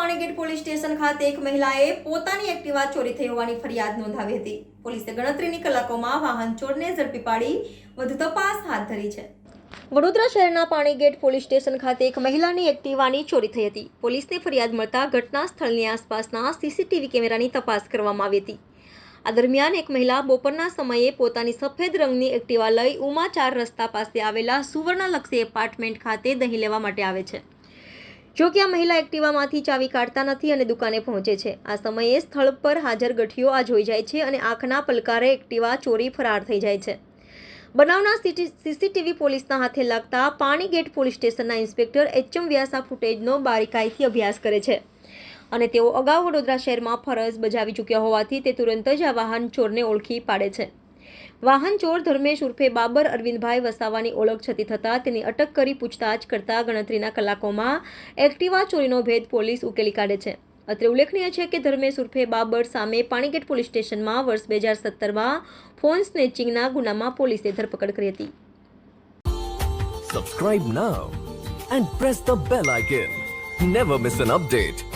Panigate police station ખાતે એક મહિલાએ પોતાની એક્ટિવા ચોરી થઈ હોવાની ફરિયાદ નોંધાવી હતી. પોલીસે ગણતરીની કલાકોમાં વાહન ચોરને ઝડપી પાડી વધુ તપાસ હાથ ધરી છે. વડોદરા શહેરના પાણીગેટ પોલીસ સ્ટેશન ખાતે એક મહિલાની એક્ટિવાની ચોરી થઈ હતી. પોલીસને ફરિયાદ મળતા ઘટના સ્થળની આસપાસના સીસીટીવી કેમેરાની તપાસ કરવામાં આવી હતી. આ દરમિયાન એક મહિલા બપોરના સમયે પોતાની સફેદ રંગની એક્ટિવા લઈ ઉમા 4 રસ્તા પાસે આવેલા સુવર્ણલક્ષી એપાર્ટમેન્ટ ખાતે દહીં લેવા માટે આવે છે. જો કે આ મહિલા એક્ટિવામાંથી ચાવી કાઢતા નથી અને દુકાને પહોંચે છે. આ સમયે સ્થળ પર હાજર ગઠિયો આ જોઈ જાય છે અને આંખના પલકારે એક્ટિવા ચોરી ફરાર થઈ જાય છે. બનાવના સીસીટીવી પોલીસના હાથે લાગતા પાણીગેટ પોલીસ સ્ટેશનના ઇન્સ્પેક્ટર એચ.એમ. વ્યાસ આ ફૂટેજનો બારીકાઈથી અભ્યાસ કરે છે અને તેઓ અગાઉ વડોદરા શહેરમાં ફરજ બજાવી ચૂક્યા હોવાથી તે તુરંત જ આ વાહન ચોરને ઓળખી પાડે છે. વાહન ચોર ધર્મેશ ઉર્ફે બાબર અરવિંદભાઈ વસાવાની ઓળખ છતી થતાં તેની અટક કરી પૂછતાછ કરતા ગણતરીના કલાકોમાં એક્ટિવા ચોરીનો ભેદ પોલીસ ઉકેલી કાઢે છે. અત્રે ઉલ્લેખનીય છે કે ધર્મેશ ઉર્ફે બાબર સામે પાણીગેટ પોલીસ સ્ટેશનમાં વર્ષ 2017માં ફોન સ્નેચિંગના ગુનામાં પોલીસે ધરપકડ કરી હતી. Subscribe now and press the bell icon. Never miss an update.